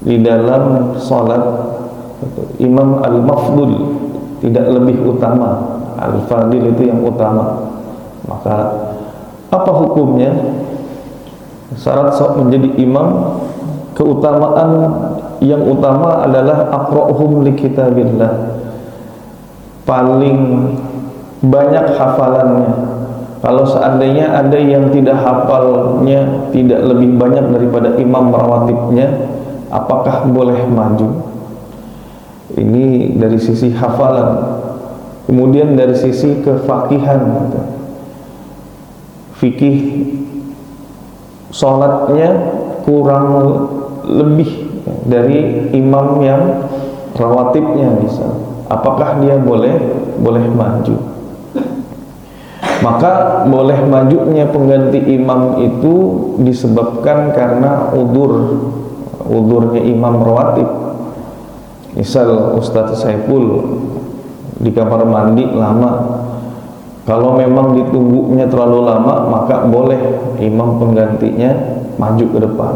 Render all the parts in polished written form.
di dalam sholat imam al-mafdul, tidak lebih utama. Al-fadil itu yang utama. Maka apa hukumnya? Syarat menjadi imam, keutamaan yang utama adalah aqra'uhum li kitabillah, paling banyak hafalannya. Kalau seandainya ada yang tidak hafalnya tidak lebih banyak daripada imam rawatibnya, apakah boleh maju? Ini dari sisi hafalan. Kemudian dari sisi kefakihan, fikih sholatnya kurang lebih dari imam yang rawatibnya misal, apakah dia boleh maju? Maka boleh majunya pengganti imam itu disebabkan karena udurnya imam rawatib. Misal Ustadz Saiful di kamar mandi lama, kalau memang ditunggunya terlalu lama, maka boleh imam penggantinya maju ke depan.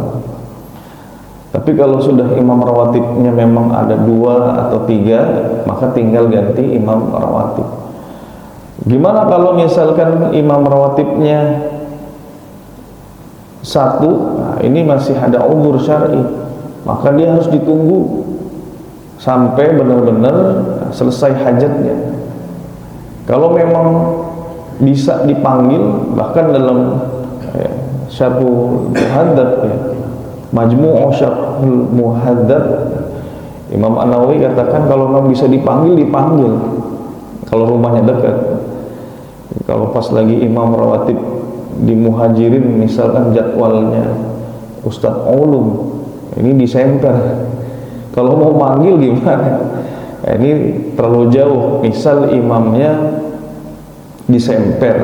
Tapi kalau sudah imam rawatibnya memang ada 2 atau 3, maka tinggal ganti imam rawatib. Gimana kalau misalkan imam rawatibnya 1, nah ini masih ada uzur syar'i, maka dia harus ditunggu sampai benar-benar selesai hajatnya. Kalau memang bisa dipanggil, bahkan dalam Syarhul Muhadzab, Majmu' Syarhul Muhadzab, Imam An-Nawawi katakan kalau memang bisa dipanggil, kalau rumahnya dekat. Kalau pas lagi imam rawatib di Muhajirin misalkan jadwalnya Ustadz Ulum, ini di center, kalau mau manggil gimana? Ini terlalu jauh. Misal imamnya di Semper,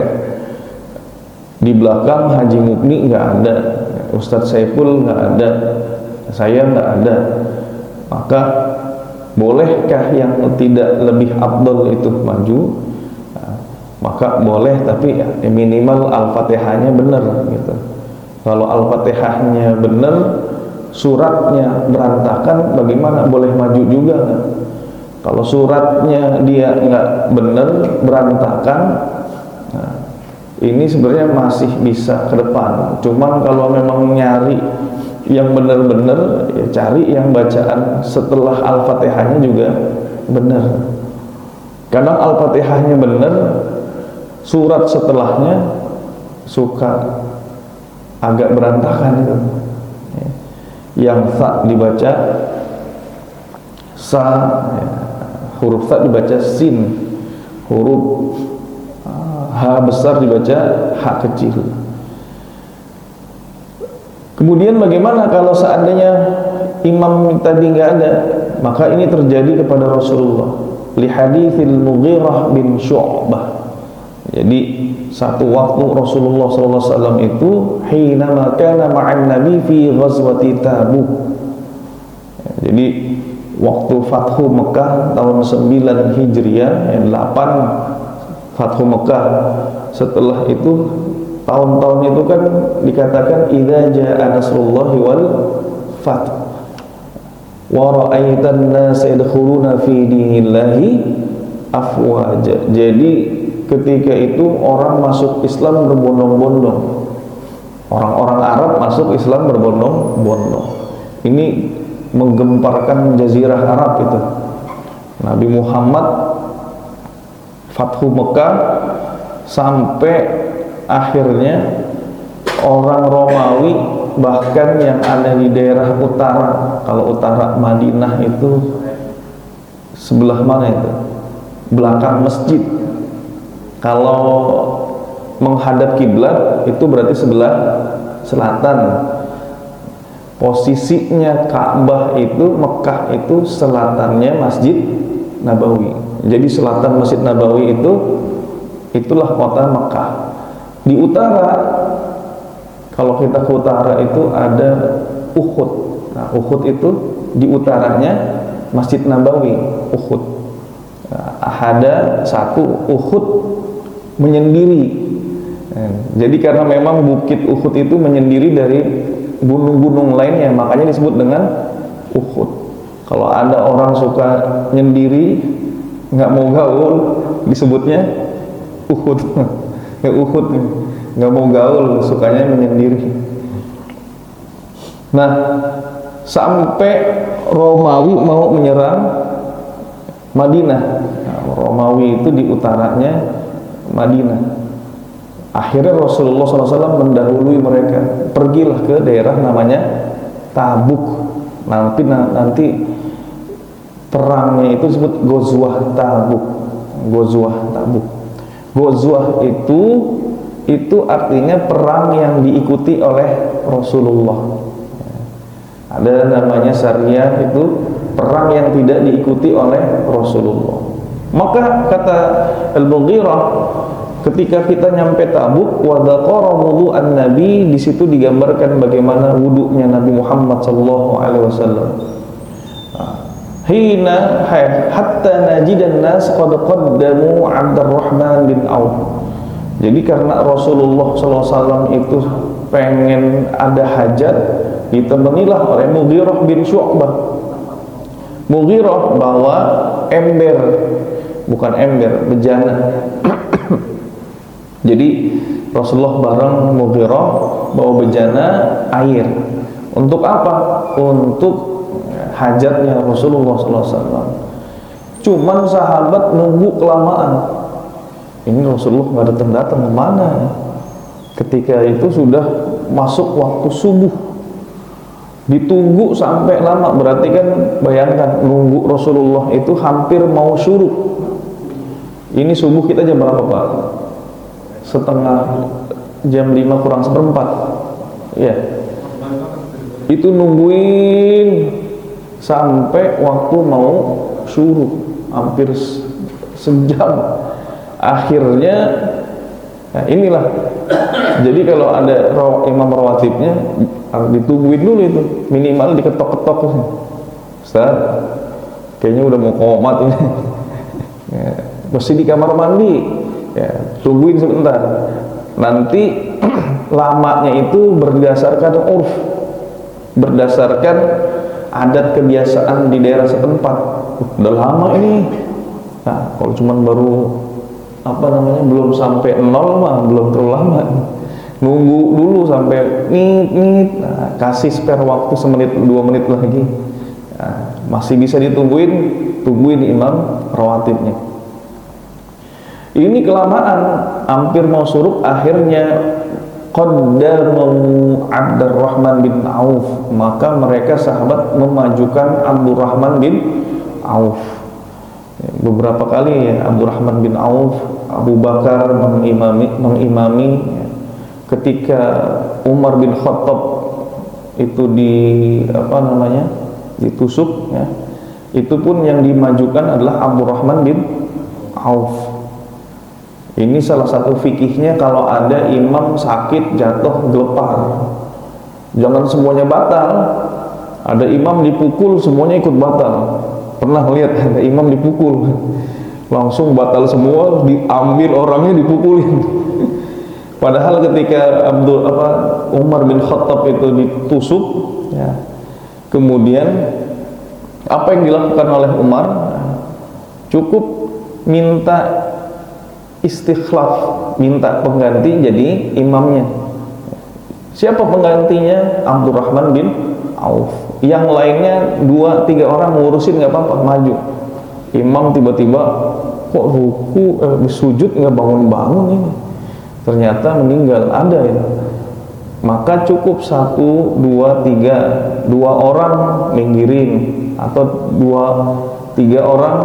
di belakang Haji Mukni nggak ada, Ustadz Saiful nggak ada, saya nggak ada, maka bolehkah yang tidak lebih afdal itu maju? Maka boleh, tapi minimal Al-Fatihahnya benar gitu. Kalau Al-Fatihahnya benar, suratnya berantakan, bagaimana? Boleh maju juga kan? Kalau suratnya dia nggak benar, berantakan, nah, ini sebenarnya masih bisa ke depan. Cuman kalau memang nyari yang benar-benar, ya cari yang bacaan setelah Al-Fatihahnya juga benar. Kadang Al-Fatihahnya benar, surat setelahnya suka agak berantakan itu. Yang sa dibaca sa, huruf sa dibaca sin, huruf ha besar dibaca ha kecil. Kemudian bagaimana kalau seandainya imam tadi nggak ada? Maka ini terjadi kepada Rasulullah. Li haditsil Mughirah bin Syu'bah. Jadi satu waktu Rasulullah SAW itu hina kana ma'an Nabi fi ghazwati Tabuk. Jadi waktu Fathu Mekah tahun 9 Hijriah, 8 Fathu Mekah. Setelah itu tahun-tahun itu kan dikatakan idza jaa nasrullahi wal fath wa ra'aitan nas yadkhuluna fi dinillahi afwaja. Jadi ketika itu orang masuk Islam berbondong-bondong, orang-orang Arab masuk Islam berbondong-bondong. Ini menggemparkan jazirah Arab itu. Nabi Muhammad Fathu Mekah sampai akhirnya orang Romawi, bahkan yang ada di daerah utara, kalau utara Madinah itu sebelah mana itu? Belakang masjid. Kalau menghadap kiblat itu berarti sebelah selatan. Posisinya Ka'bah itu, Mekah itu selatannya Masjid Nabawi. Jadi selatan Masjid Nabawi itu itulah kota Mekah. Di utara, kalau kita ke utara itu ada Uhud. Nah, Uhud itu di utaranya Masjid Nabawi, Uhud. Nah, ada satu Uhud menyendiri. Jadi karena memang bukit Uhud itu menyendiri dari gunung-gunung lainnya, makanya disebut dengan Uhud. Kalau ada orang suka nyendiri, nggak mau gaul, disebutnya Uhud. Ya Uhud, nggak mau gaul, sukanya menyendiri. Nah, sampai Romawi mau menyerang Madinah. Nah, Romawi itu di utaranya Madinah. Akhirnya Rasulullah SAW mendahului mereka, pergilah ke daerah namanya Tabuk. Nanti perangnya itu disebut Ghazwah Tabuk. Ghazwah Tabuk. Ghazwah itu artinya perang yang diikuti oleh Rasulullah. Ada namanya Sariyah, itu perang yang tidak diikuti oleh Rasulullah. Maka kata Al-Mughirah, ketika kita nyampe Tabuk, wa dzakara wudu'an Nabi, di situ digambarkan bagaimana wudunya Nabi Muhammad sallallahu alaihi wasallam. Hina hatta najidan nas qad qaddamu Abdurrahman bin Auf. Jadi karena Rasulullah sallallahu alaihi wasallam itu pengen ada hajat, ditemanilah oleh Mughirah bin Syu'bah. Mughirah bawa ember, bukan ember, bejana. Jadi Rasulullah bareng Mughirah bawa bejana air. Untuk apa? Untuk hajatnya Rasulullah SAW. Cuman sahabat nunggu kelamaan. Ini Rasulullah nggak datang-datang, kemana? Ketika itu sudah masuk waktu subuh. Ditunggu sampai lama, berarti kan bayangkan nunggu Rasulullah itu hampir mau syuruk. Ini subuh kita jam berapa Pak? Jam 5 kurang seperempat. Ya. Itu nungguin sampai waktu mau syuruk, hampir sejam. Akhirnya nah inilah. Jadi kalau ada imam rawatibnya ditungguin dulu itu, minimal diketok-ketok. Ustaz, kayaknya udah mau qomat ini. Ya, mesti di kamar mandi. Ya, tungguin sebentar. Nanti lamanya itu berdasarkan urf, berdasarkan adat kebiasaan di daerah setempat. Udah lama ini. Nah, kalau cuman baru belum sampai 0 mah belum terlalu lama. Nunggu dulu sampai nit. Nah, kasih spare waktu semenit 2 menit lagi. Nah, masih bisa tungguin imam rawatibnya. Ini kelamaan, hampir mau suruk. Akhirnya qaddamu Abdurrahman bin Auf, maka mereka sahabat memajukan Abdurrahman bin Auf. Beberapa kali ya Abdurrahman bin Auf, Abu Bakar mengimami. Ketika Umar bin Khattab itu ditusuk ya, itu pun yang dimajukan adalah Abdurrahman bin Auf. Ini salah satu fikihnya, kalau ada imam sakit jatuh gelepar, jangan semuanya batal. Ada imam dipukul semuanya ikut batal. Pernah lihat ada imam dipukul langsung batal semua, diambil orangnya dipukulin. Padahal ketika Umar bin Khattab itu ditusuk ya, kemudian apa yang dilakukan oleh Umar? Cukup minta istikhlaf, minta pengganti jadi imamnya. Siapa penggantinya? Abdurrahman bin Auf. Yang lainnya 2-3 orang ngurusin nggak apa-apa, maju. Imam tiba-tiba kok sujud nggak bangun-bangun ini, ternyata meninggal, ada ya. Maka cukup 1, 2, 3, 2 orang minggirin, atau 2-3 orang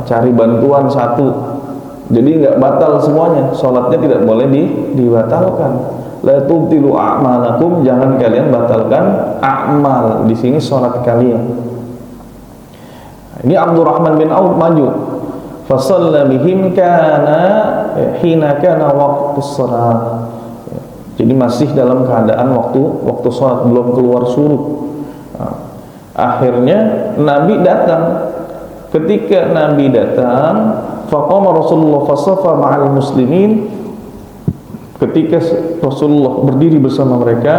cari bantuan 1. Jadi nggak batal semuanya, sholatnya tidak boleh dibatalkan. La tubtilu a'malakum, jangan kalian batalkan a'mal, di sini sholat kalian. Ini Abdurrahman bin Auf maju. Fasalla bihim hina kana waqtus shalah. Jadi masih dalam keadaan waktu sholat, belum keluar suruk. Akhirnya Nabi datang. Ketika Nabi datang, faqama Rasulullah fasafa ma'al muslimin. Ketika Rasulullah berdiri bersama mereka,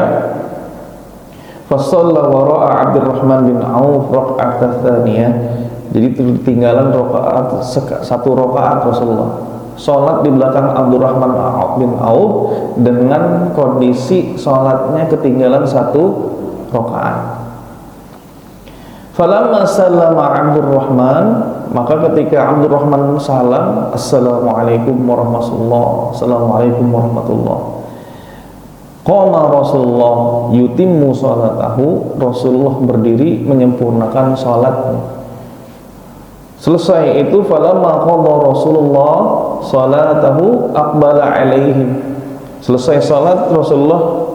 Fasalla wara'a Abdurrahman bin Auf raka'at tsaniyah. Jadi ketinggalan rakaat satu rakaat Rasulullah. Salat di belakang Abdurrahman bin Auf dengan kondisi salatnya ketinggalan satu rakaat. Falamma sallama Abdurrahman, maka ketika Abdurrahman salam, assalamualaikum warahmatullahi, assalamualaikum warahmatullahi. Qama Rasulullah yutimmu salatahu, Rasulullah berdiri menyempurnakan salatnya. Selesai itu falamma qada Rasulullah salatahu aqbala alaihim. Selesai salat Rasulullah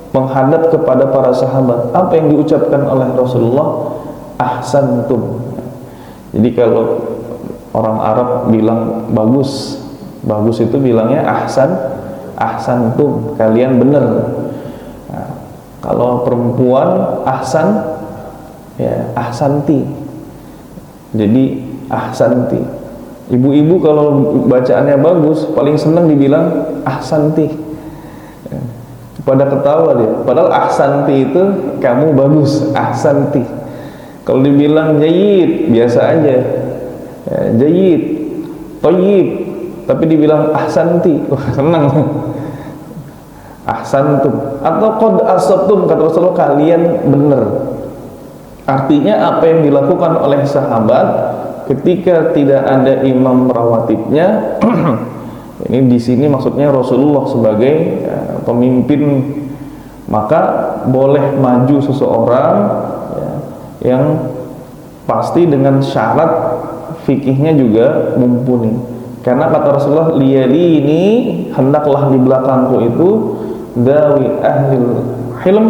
menghadap kepada para sahabat. Apa yang diucapkan oleh Rasulullah? Ahsantum. Jadi kalau orang Arab bilang bagus, bagus itu bilangnya ahsantum, kalian benar. Nah, kalau perempuan ahsan, ya ahsanti. Jadi ahsanti. Ibu-ibu kalau bacaannya bagus, paling senang dibilang ahsanti. Pada ketawa dia. Padahal ahsanti itu kamu bagus, ahsanti. Kalau dibilang jayyid, biasa aja. Ya, jayyid, thayyib. Tapi dibilang ahsanti, wah senang. Ahsantum atau qad asabtum, kata Rasulullah, kalian benar. Artinya apa yang dilakukan oleh sahabat ketika tidak ada imam rawatibnya. Ini di sini maksudnya Rasulullah sebagai pemimpin, maka boleh maju seseorang ya, yang pasti dengan syarat fikihnya juga mumpuni. Karena kata Rasulullah, liyali ini hendaklah di belakangku itu dawi ahlil hilm,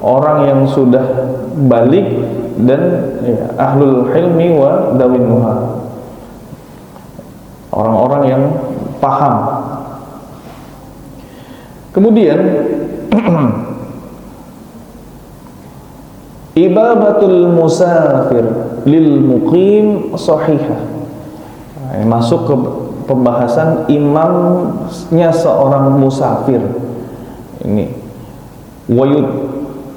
orang yang sudah balik, dan ya, ahlul hilmi wa dawin nuha, orang-orang yang paham. Kemudian ibabatul musafir lil muqim sahihah. Masuk ke pembahasan imamnya seorang musafir. Ini wayud.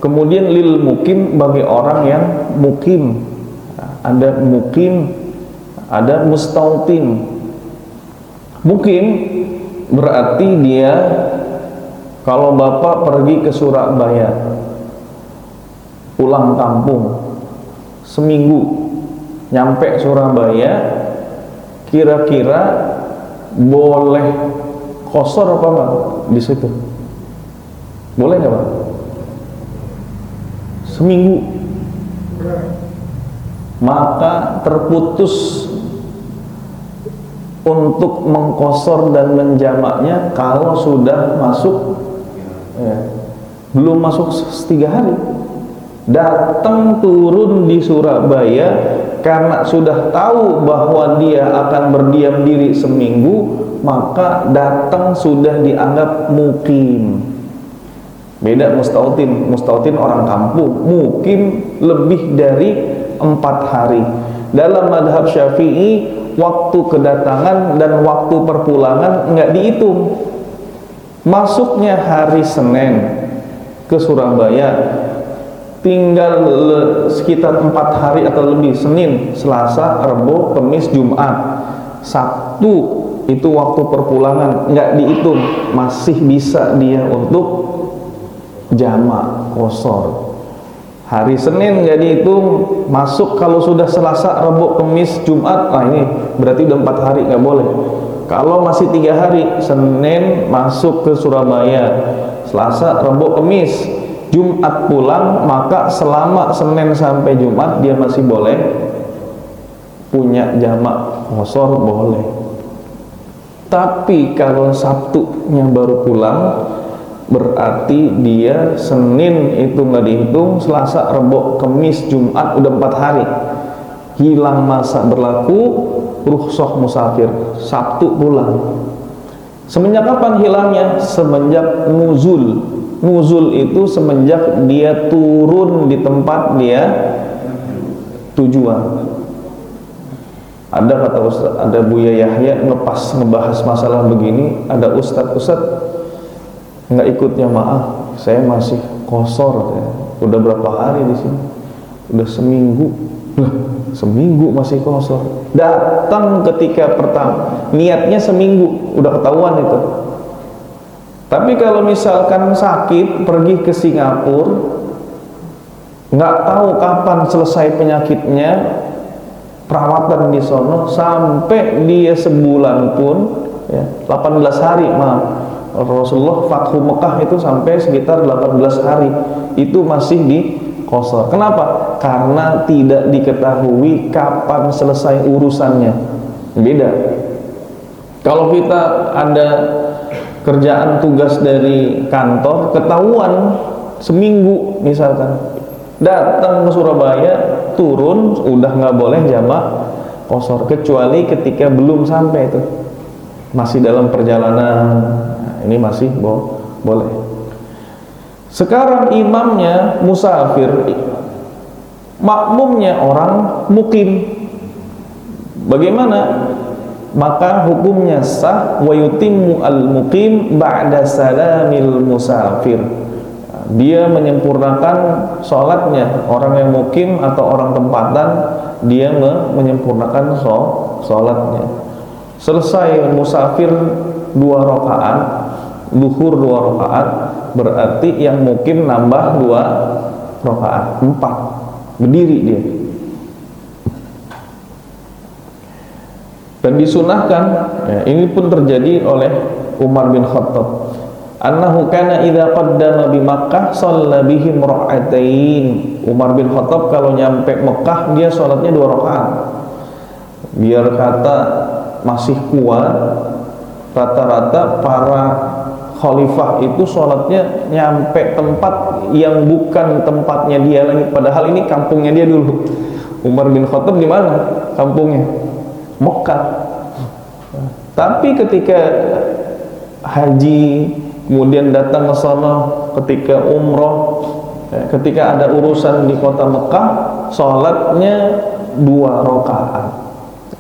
Kemudian lil mukim, bagi orang yang mukim. Ada mukim, ada mustautin. Mukim berarti dia, kalau bapak pergi ke Surabaya, pulang kampung seminggu, nyampe Surabaya, kira-kira boleh kosor apa enggak di situ? Boleh nggak Pak? Seminggu, maka terputus untuk mengkosor dan menjamaknya kalau sudah masuk ya, belum masuk 3 hari, datang turun di Surabaya, karena sudah tahu bahwa dia akan berdiam diri seminggu, maka datang sudah dianggap mukim. Beda mustautin. Mustautin orang kampung, mukim lebih dari 4 hari. Dalam madhab Syafi'i, waktu kedatangan dan waktu perpulangan nggak dihitung. Masuknya hari Senin ke Surabaya, tinggal sekitar 4 hari atau lebih, Senin, Selasa, Rabu, Kamis, Jumat, Sabtu, itu waktu perpulangan nggak dihitung, masih bisa dia untuk jamak kosor. Hari Senin nggak dihitung, masuk kalau sudah Selasa, Rabu, Kamis, Jumat, nah ini berarti udah 4 hari, nggak boleh. Kalau masih 3 hari, Senin masuk ke Surabaya, Selasa, Rabu, Kamis, Jumat pulang, maka selama Senin sampai Jumat dia masih boleh punya jamak kosor, boleh. Tapi kalau Sabtunya baru pulang, berarti dia Senin itu nggak dihitung, Selasa, Rabu, Kamis, Jumat udah 4 hari, hilang masa berlaku rukhsah musafir, Sabtu pulang. Semenjak kapan hilangnya? Semenjak nuzul. Nuzul itu semenjak dia turun di tempat dia tujuan. Ada kata Ustaz, ada Buya Yahya ngebahas masalah begini, ada Ustadz nggak ikut jamaah, saya masih kosor ya. Udah berapa hari di sini? Udah seminggu. Lah, seminggu masih kosor. Datang ketika pertama, niatnya seminggu, udah ketahuan itu. Tapi kalau misalkan sakit, pergi ke Singapura, nggak tahu kapan selesai penyakitnya, perawatan di sono, sampai dia sebulan pun, ya, 18 hari, maaf. Rasulullah Fathu Mekah itu sampai sekitar 18 hari, itu masih di kosor. Kenapa? Karena tidak diketahui kapan selesai urusannya. Beda. Kalau kita ada kerjaan tugas dari kantor, ketahuan seminggu misalkan, datang ke Surabaya, turun, udah nggak boleh jamak kosor, kecuali ketika belum sampai itu, masih dalam perjalanan. Nah, ini masih boleh. Sekarang imamnya musafir, makmumnya orang mukim, bagaimana? Maka hukumnya sah, wa yutimmu al-muqim ba'da salamil musafir. Dia menyempurnakan sholatnya. Orang yang mukim atau orang tempatan, dia menyempurnakan sholatnya. Selesai musafir 2 rakaat, zuhur 2 rakaat, berarti yang mukim nambah 2 rakaat, 4. Berdiri dia. Dan disunahkan, ya, ini pun terjadi oleh Umar bin Khattab, annahu kana idza qaddama bi Makkah shalla bihim rak'atain. Umar bin Khattab kalau nyampe Mekah, dia sholatnya 2 rakaat. Biar kata masih kuat, rata-rata para khalifah itu sholatnya nyampe tempat yang bukan tempatnya dia lagi, padahal ini kampungnya dia dulu. Umar bin Khattab di mana kampungnya? Mekah. Tapi ketika haji, kemudian datang ke sana, ketika umroh, ketika ada urusan di kota Mekah, sholatnya 2 rakaat,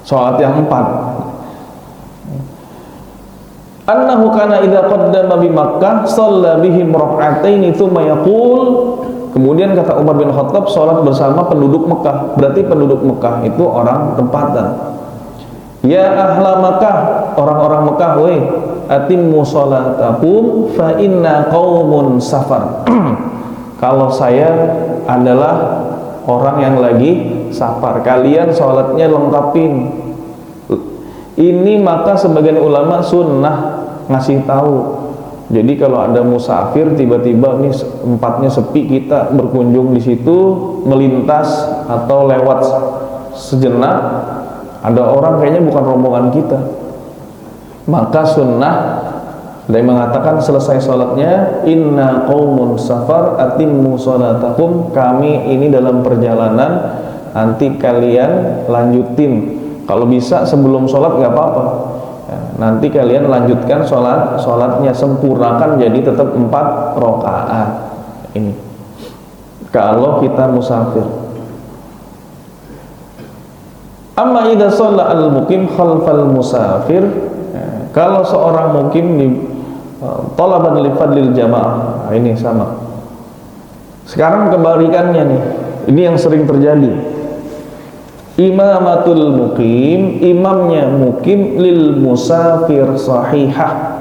sholat yang 4. Annahu kana idza qaddama bi Makkah shalla bihim rak'atain tsumma yaqul. Kemudian kata Umar bin Khattab, sholat bersama penduduk Mekah. Berarti penduduk Mekah itu orang tempatan. Ya ahla Makkah, orang-orang Mekah, woi, atimmu sholatakum fa inna qaumun safar. Kalau saya adalah orang yang lagi safar, kalian sholatnya lengkapin. Ini maka sebagian ulama sunnah ngasih tahu. Jadi kalau ada musafir tiba-tiba nih tempatnya sepi, kita berkunjung di situ, melintas atau lewat sejenak, ada orang kayaknya bukan rombongan kita, maka sunnah dia mengatakan selesai sholatnya, inna qaumun safar atimmu sholatakum, kami ini dalam perjalanan, nanti kalian lanjutin. Kalau bisa sebelum sholat nggak apa-apa, ya, nanti kalian lanjutkan sholatnya, sempurnakan jadi tetap 4 rakaat. Ini kalau kita musafir. Amma idza shalla al-muqim khalfal musafir, ya, kalau seorang mukim di talaban li fadlil jamaah, nah, ini sama. Sekarang kebalikannya nih, ini yang sering terjadi. Imamatul mukim, imamnya mukim lil musafir sahihah.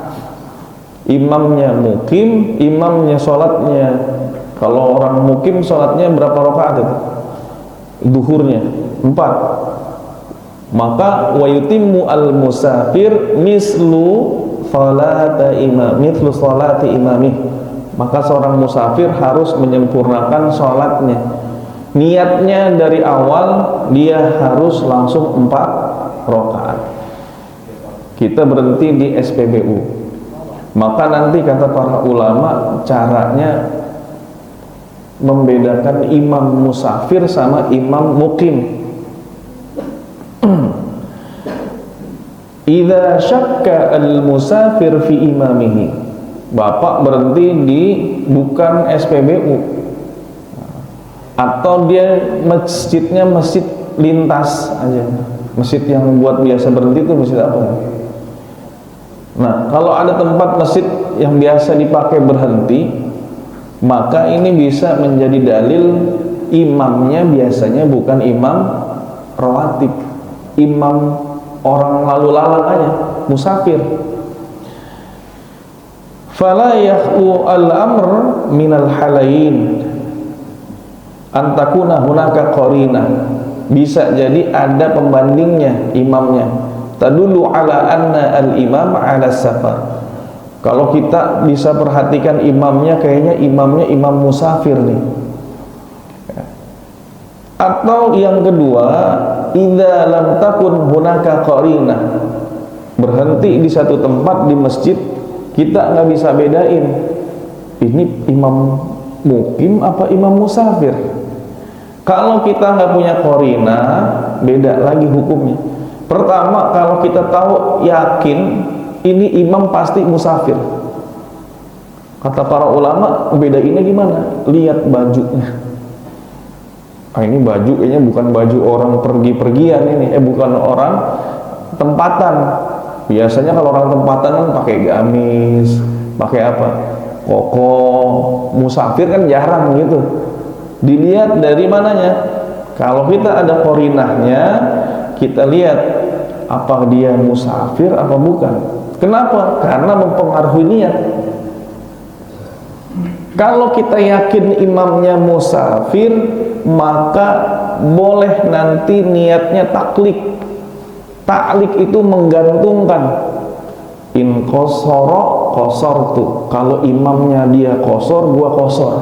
Imamnya mukim, imamnya sholatnya, kalau orang mukim sholatnya berapa rakaat itu? Duhurnya 4. Maka wa yutimmu al musafir mislu salati imamih. Maka seorang musafir harus menyempurnakan sholatnya. Niatnya dari awal dia harus langsung 4 rakaat. Kita berhenti di SPBU. Maka nanti kata para ulama, caranya membedakan imam musafir sama imam mukim. Idza syakka al-musafir fi imamihi, bapak berhenti di bukan SPBU, atau dia masjidnya masjid lintas aja, masjid yang buat biasa berhenti itu masjid apa? Nah, kalau ada tempat masjid yang biasa dipakai berhenti, maka ini bisa menjadi dalil imamnya biasanya bukan imam rawatib, imam orang lalu lalang aja, musafir. Fala yakhlu al-amr minal halayin antakuna hunaka qarinah. Bisa jadi ada pembandingnya imamnya, tadullu ala anna al-imam ala safar. Kalau kita bisa perhatikan imamnya, kayaknya imamnya imam musafir nih. Atau yang kedua, idza lam takun hunaka qarinah, berhenti di satu tempat di masjid, kita nggak bisa bedain ini imam mukim apa imam musafir. Kalau kita nggak punya qarinah, beda lagi hukumnya. Pertama, kalau kita tahu yakin ini imam pasti musafir, kata para ulama, bedainnya gimana? Lihat bajunya. Ini baju kayaknya bukan baju orang pergi-pergian ini, bukan orang tempatan. Biasanya kalau orang tempatan kan pakai gamis, pakai apa? Koko. Musafir kan jarang gitu. Dilihat dari mananya. Kalau kita ada qarinahnya, kita lihat apa dia musafir apa bukan. Kenapa? Karena mempengaruhi niat. Kalau kita yakin imamnya musafir, maka boleh nanti niatnya taklik. Taklik itu menggantungkan. In qasara qasartu. Kalau imamnya dia qasar, gua qasar.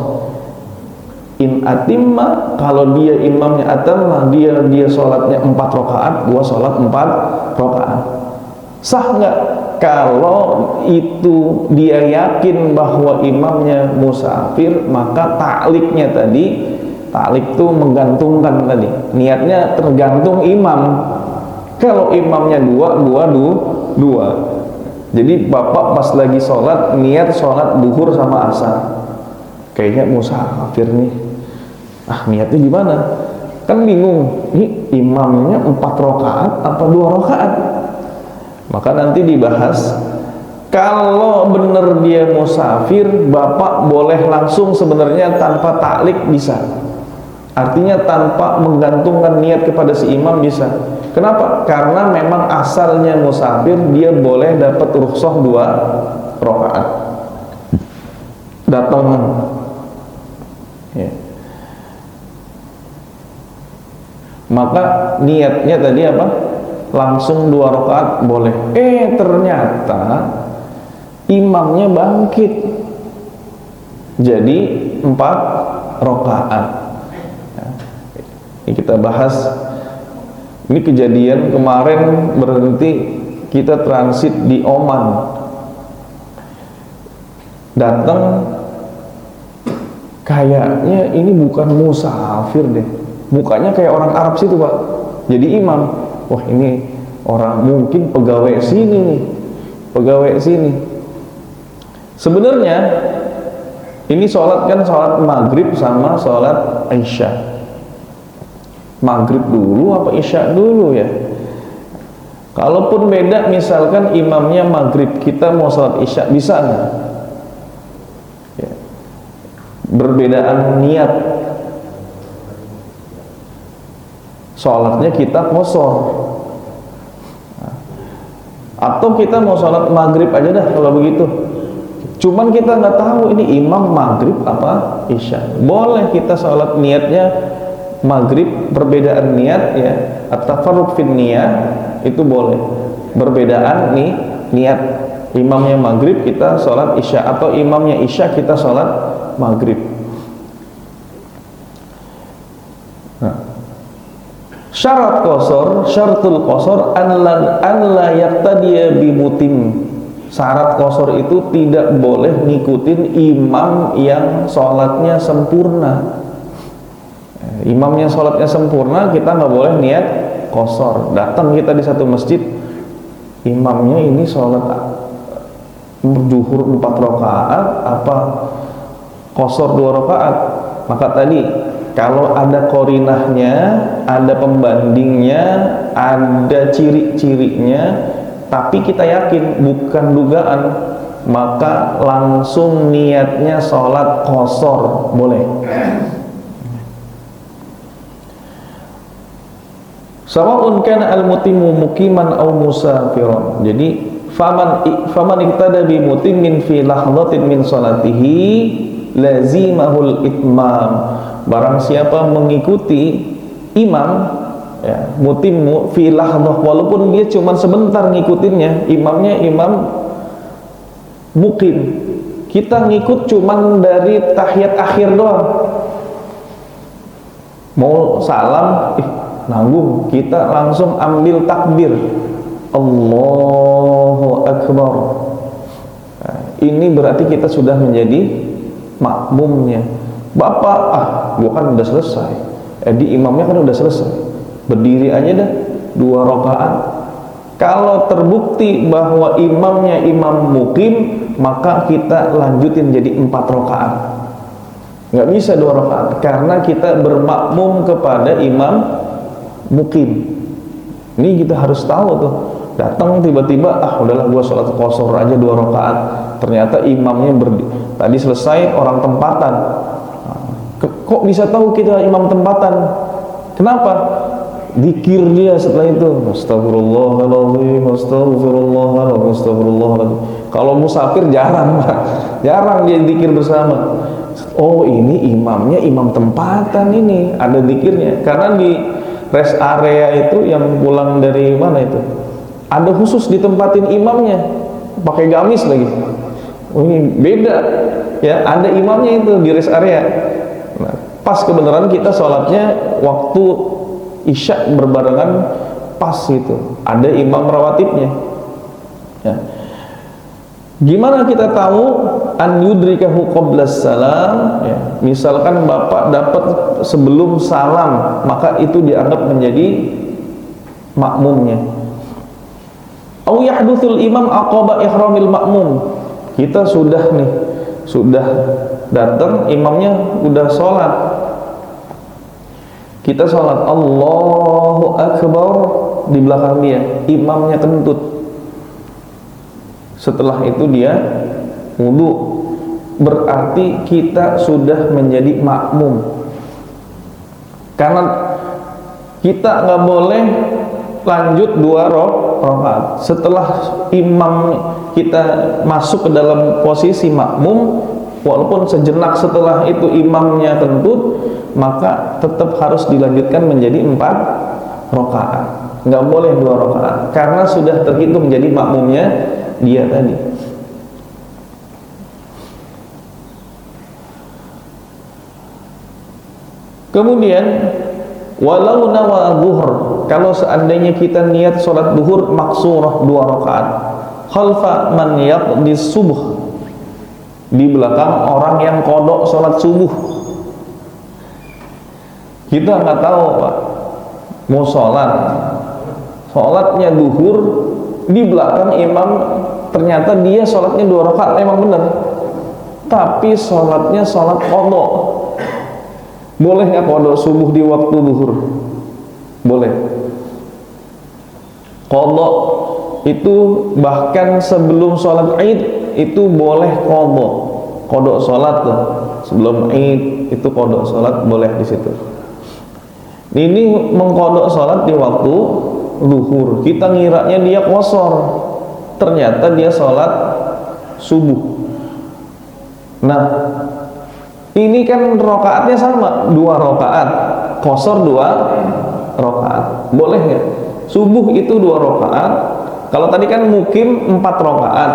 In atimma, kalau dia imamnya atamma, dia sholatnya 4 rakaat, gua sholat 4 rakaat. Sah nggak? Kalau itu dia yakin bahwa imamnya musafir, maka takliknya tadi, taklik itu menggantungkan tadi, niatnya tergantung imam. Kalau imamnya dua. Jadi bapak pas lagi sholat, niat sholat duhur sama asar, kayaknya musafir nih. Niatnya gimana? Kan bingung, ini imamnya 4 rakaat apa 2 rakaat? Maka nanti dibahas. Kalau benar dia musafir, bapak boleh langsung sebenarnya tanpa taklik bisa. Artinya tanpa menggantungkan niat kepada si imam bisa. Kenapa? Karena memang asalnya musafir, dia boleh dapat rukhsah 2 rakaat. Datang ya. Maka niatnya tadi apa? Langsung 2 rakaat boleh. Ternyata imamnya bangkit jadi 4 rakaat. Ini kita bahas. Ini kejadian kemarin, berhenti kita transit di Oman. Datang, kayaknya ini bukan musafir deh. Mukanya kayak orang Arab situ, Pak. Jadi imam. Wah, ini orang mungkin pegawai sini nih. Pegawai sini. Sebenarnya ini sholat kan sholat maghrib sama sholat isya. Maghrib dulu apa isya dulu ya? Kalaupun beda, misalkan imamnya maghrib, kita mau sholat isya, bisa nggak? Ya. Berbedaan niat, sholatnya kita qasar. Atau kita mau sholat maghrib aja dah kalau begitu. Cuman kita nggak tahu ini imam maghrib apa isya. Boleh kita sholat niatnya maghrib, perbedaan niat ya. At-tafarruq fin niyah itu boleh. Perbedaan nih niat. Imamnya maghrib, kita sholat isya, atau imamnya isya, kita sholat maghrib. Syarat qasar, syaratul qasar an la yaqtadiya bi mutim. Syarat qasar itu tidak boleh ngikutin imam yang sholatnya sempurna. Imamnya sholatnya sempurna, kita nggak boleh niat qasar. Datang kita di satu masjid, imamnya ini sholat zuhur 4 rakaat apa qasar 2 rakaat. Maka tadi kalau ada qarinahnya, ada pembandingnya, ada ciri-cirinya, tapi kita yakin bukan dugaan, maka langsung niatnya sholat qashar boleh. Sawa'un kana al-mutimmu muqiman aw musafiran. Jadi faman iktada bi mutimmin fi lahdatin min salatihi lazimahul itmam. Barang siapa mengikuti imam, ya, mutimmu fi lahdah, walaupun dia cuma sebentar ngikutinnya, imamnya imam muqim, kita ngikut cuman dari tahiyat akhir doang, mau salam nanggung, kita langsung ambil takbir Allahu Akbar. Nah, ini berarti kita sudah menjadi makmumnya. Bapak, gua kan udah selesai, di imamnya kan udah selesai, berdiri aja dah 2 rakaat. Kalau terbukti bahwa imamnya imam muqim, maka kita lanjutin jadi 4 rakaat. Nggak bisa 2 rakaat, karena kita bermakmum kepada imam muqim. Ini kita harus tahu tuh. Datang tiba-tiba, udahlah gua sholat qashar aja 2 rakaat. Ternyata imamnya tadi selesai orang tempatan. Kok bisa tahu kita imam tempatan? Kenapa? Zikir dia setelah itu. Astagfirullahaladzim, astagfirullahaladzim, astagfirullahaladzim. Kalau musafir jarang, jarang dia zikir bersama. Oh, ini imamnya imam tempatan, ini ada zikirnya. Karena di rest area itu yang pulang dari mana itu, ada khusus ditempatin imamnya, pakai gamis lagi. Oh, ini beda ya, ada imamnya itu di rest area. Nah, pas kebenaran kita sholatnya waktu isya berbarengan, pas gitu, ada imam rawatibnya ya. Gimana kita tahu? An yudrikahu qablas salam ya. Misalkan bapak dapat sebelum salam, maka itu dianggap menjadi makmumnya. Au yahdutsul imam aqaba ihramil makmum. Kita sudah datang, imamnya udah sholat, kita sholat Allahu Akbar di belakang dia, imamnya kentut. Setelah itu dia wudu, berarti kita sudah menjadi makmum. Karena kita nggak boleh lanjut 2 rakaat. Setelah imam kita masuk ke dalam posisi makmum, walaupun sejenak setelah itu imamnya kentut, maka tetap harus dilanjutkan menjadi 4 rakaat. Nggak boleh 2 rakaat, karena sudah terhitung menjadi makmumnya dia tadi. Kemudian walau nawa zuhur, kalau seandainya kita niat sholat duhur maksurah 2 rakaat, khalfa man yaqdi subuh, di belakang orang yang kodok sholat subuh. Kita nggak tahu Pak, mau sholatnya duhur, di belakang imam ternyata dia sholatnya 2 rakaat, memang benar, tapi sholatnya sholat kodok. Boleh nggak kodok subuh di waktu duhur? Boleh. Kodok itu bahkan sebelum sholat id itu boleh kodok. Kodok sholat tuh sebelum id itu kodok sholat boleh di situ. Ini mengkodok sholat di waktu duhur. Kita ngiranya dia qashar, ternyata dia sholat subuh. Nah, ini kan rokaatnya sama, 2 rokaat, qashar 2 rokaat, boleh ya? Subuh itu 2 rokaat. Kalau tadi kan mukim 4 rokaat,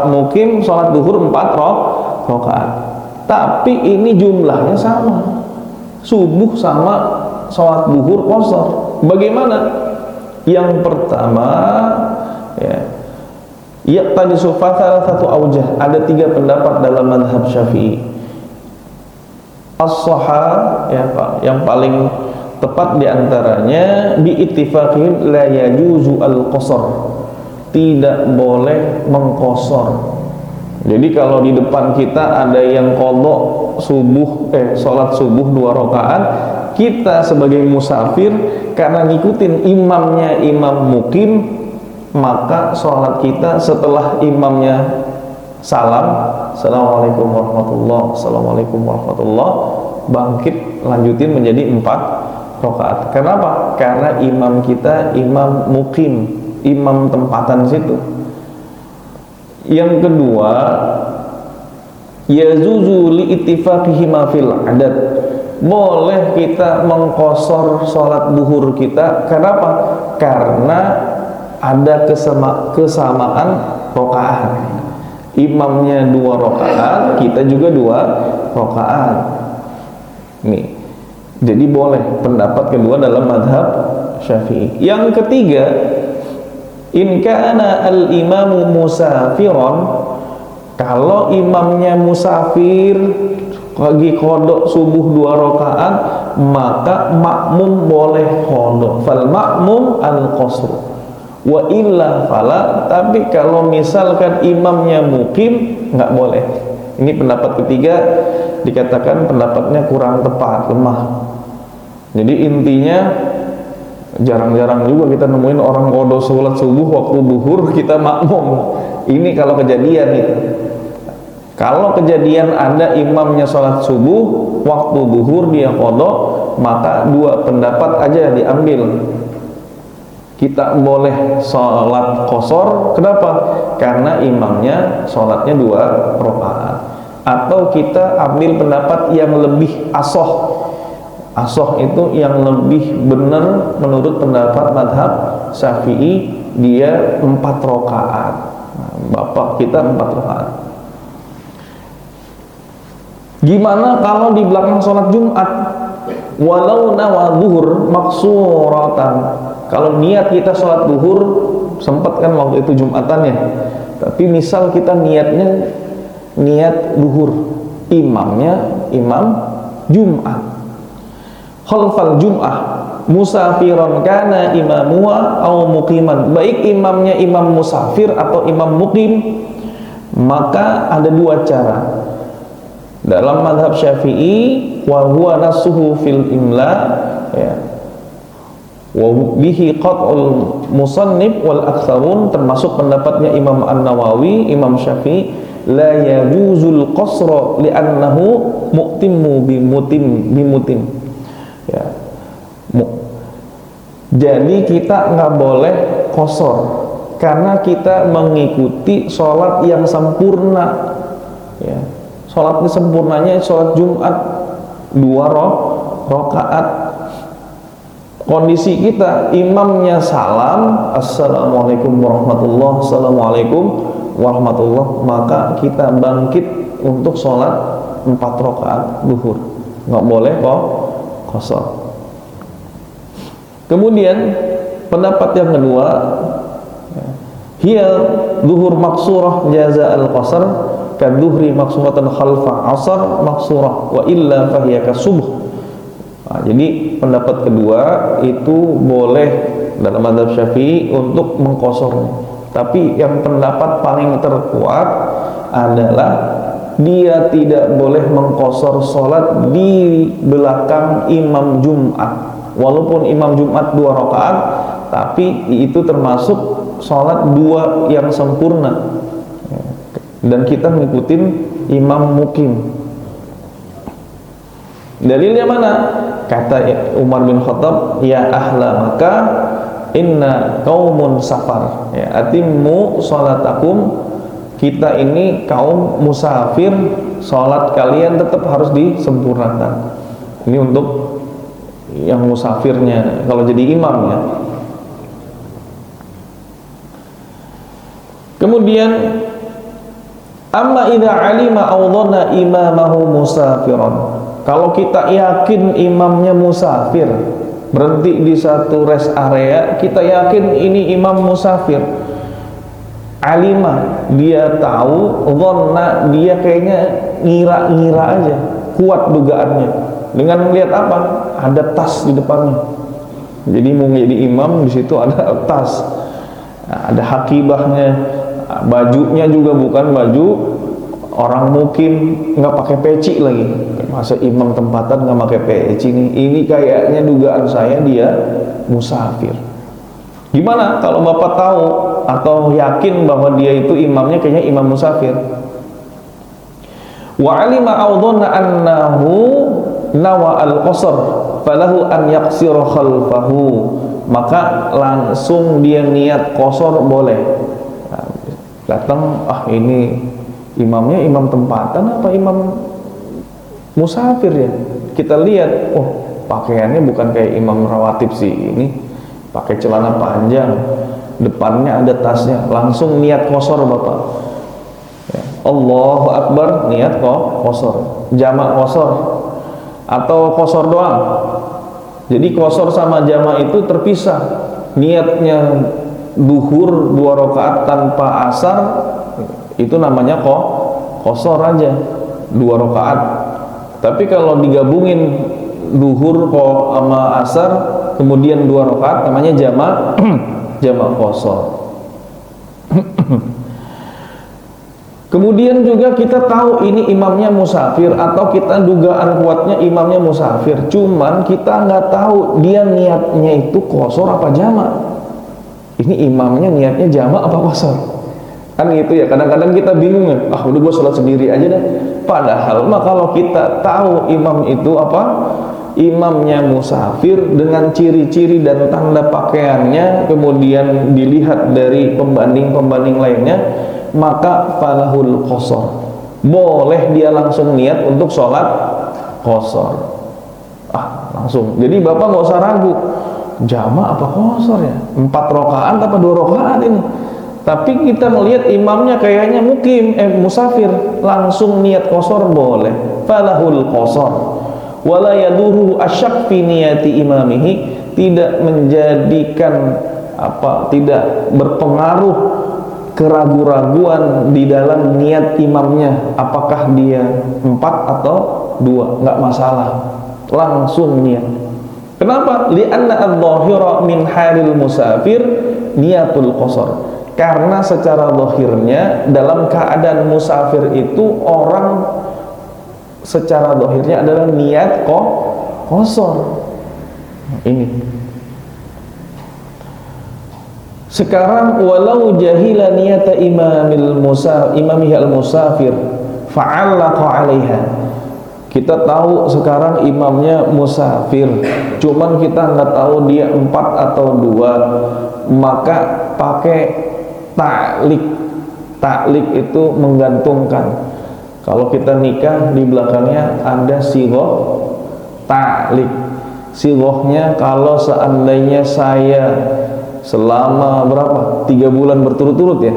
mukim sholat duhur 4 rokaat. Tapi ini jumlahnya sama, subuh sama sholat duhur qashar. Bagaimana? Yang pertama, ya tadi sufata satu aujah, ada 3 pendapat dalam mazhab Syafi'i. As-shahah ya Pak, yang paling tepat diantaranya biittifaqihim la yajuzu al-qasar, tidak boleh mengqasar. Jadi kalau di depan kita ada yang qadha subuh salat subuh 2 rakaat, kita sebagai musafir karena ngikutin imamnya imam mukim, maka sholat kita setelah imamnya salam, assalamualaikum warahmatullah, assalamualaikum warahmatullah, bangkit lanjutin menjadi 4 rakaat. Kenapa? Karena imam kita imam mukim, imam tempatan situ. Yang kedua, yazuzu li ittifaqihima fil adad. Boleh kita mengqosor sholat duhur kita. Kenapa? Karena ada kesamaan rakaat. Imamnya 2 rakaat, kita juga 2 rakaat. Nih. Jadi boleh, pendapat kedua dalam mazhab Syafi'i. Yang ketiga, in kana al-imamu musafiron, kalau imamnya musafir lagi qodok subuh 2 rakaat, maka makmum boleh qodok. Fal makmum al-qasr wa illa fala. Tapi kalau misalkan imamnya mukim, nggak boleh. Ini pendapat ketiga, dikatakan pendapatnya kurang tepat, lemah. Jadi intinya jarang-jarang juga kita nemuin orang qodok sholat subuh waktu duhur kita makmum. Ini kalau kejadian itu. Kalau kejadian ada imamnya sholat subuh, waktu duhur dia qodok, maka 2 pendapat aja diambil. Kita boleh sholat qosor. Kenapa? Karena imamnya sholatnya 2 rakaat. Atau kita ambil pendapat yang lebih asoh. Asoh itu yang lebih benar menurut pendapat madhab Syafi'i, dia 4 rakaat. Bapak kita 4 rakaat. Gimana kalau di belakang sholat Jumat? Walau nawa duhur maksuratan. Kalau niat kita sholat duhur, sempat kan waktu itu Jumatannya. Tapi misal kita niatnya niat duhur, imamnya imam Jumat. Khalfal Jum'ah musafiron kana imamuha au muqiman. Baik imamnya imam musafir atau imam muqim, maka ada 2 cara. Dalam mazhab Syafi'i, wa huwa nasuhu fil imla, ya, wa bihi qat'ul musannif wal aktsarun, termasuk pendapatnya Imam An-Nawawi, Imam Syafi'i, la yajuzul qasra li'annahu mu'timmu bimutim. Ya. Jadi kita nggak boleh qasar karena kita mengikuti sholat yang sempurna. Ya. Sholat sempurnanya sholat Jumat 2 rakaat. Kondisi kita imamnya salam, assalamualaikum warahmatullah, assalamualaikum warahmatullah, maka kita bangkit untuk sholat 4 rakaat duhur. Nggak boleh kok qasar. Kemudian pendapat yang kedua, hiya duhur maksurah jaza al-qasar kaduhri maksuratan khalfa asar maksurah wa illa fahiya kasubuh. Nah, jadi pendapat kedua itu boleh dalam mazhab Syafi'i untuk mengqasarnya. Tapi yang pendapat paling terkuat adalah dia tidak boleh mengqasar sholat di belakang imam Jumat. Walaupun imam Jumat 2 rakaat, tapi itu termasuk sholat 2 yang sempurna. Dan kita ngikutin imam mukim. Dalilnya mana? Kata Umar bin Khattab, ya ahla Makkah inna qaumun safar, ya, atimmu sholatakum, kita ini kaum musafir, sholat kalian tetap harus disempurnakan. Ini untuk yang musafirnya, kalau jadi imam ya. Kemudian amma idza alima aw dhanna imamahu musafiran. Kalau kita yakin imamnya musafir, berhenti di satu rest area, kita yakin ini imam musafir. Alima, dia tahu, dhanna, dia kayaknya ngira-ngira aja, kuat dugaannya. Dengan melihat apa? Ada tas di depannya. Jadi mau jadi imam, di situ ada tas, ada hakibahnya, bajunya juga bukan baju orang mukim, nggak pakai peci lagi. Masa imam tempatan nggak pakai peci nih? Ini kayaknya dugaan saya dia musafir. Gimana kalau Bapak tahu atau yakin bahwa dia itu imamnya kayaknya imam musafir? Wa alima audhana annahu nawa al-qasr falahu an yaqsira khalfahu, maka langsung dia niat qasar boleh. Nah, datang, ini imamnya imam tempatan apa imam musafir ya? Kita lihat, pakaiannya bukan kayak imam rawatib sih, ini pakai celana panjang, depannya ada tasnya, langsung niat qasar Bapak. Ya. Allahu Akbar, niat qasar, jamak qasar atau qasar doang. Jadi qasar sama jamak itu terpisah. Niatnya duhur 2 rakaat tanpa asar, itu namanya qasar aja 2 rakaat. Tapi kalau digabungin duhur sama asar kemudian 2 rakaat, namanya jamak qasar. Kemudian juga kita tahu ini imamnya musafir, atau kita dugaan kuatnya imamnya musafir, cuman kita nggak tahu dia niatnya itu qasar apa jamak. Ini imamnya niatnya jamak apa qasar? Kan gitu ya, kadang-kadang kita bingung ya, udah gue sholat sendiri aja deh. Padahal mah kalau kita tahu imam itu imamnya musafir dengan ciri-ciri dan tanda pakaiannya, kemudian dilihat dari pembanding-pembanding lainnya, maka falahul qasar, boleh dia langsung niat untuk sholat qasar. Langsung. Jadi Bapak nggak usah ragu, jamak apa qasar ya, 4 rakaat apa 2 rakaat ini. Tapi kita melihat imamnya kayaknya musafir, langsung niat qasar boleh, falahul qasar. Wala yaduru asyak fi niyati imamihi, tidak menjadikan tidak berpengaruh keraguan-raguan di dalam niat imamnya, apakah dia 4 atau 2, nggak masalah, langsung niat. Kenapa? Li'anna adh-dhahira min halil musafir niyatul qasar, karena secara zahirnya dalam keadaan musafir itu orang secara zahirnya adalah niat qasar. Ini sekarang, walau jahila niyata imamihi al-musafir fa'allaqa 'alaiha. Kita tahu sekarang imamnya musafir, cuman kita nggak tahu dia 4 atau 2, maka pakai ta'liq. Ta'liq itu menggantungkan. Kalau kita nikah di belakangnya ada sighah ta'liq. Sighahnya kalau seandainya saya selama 3 bulan berturut-turut ya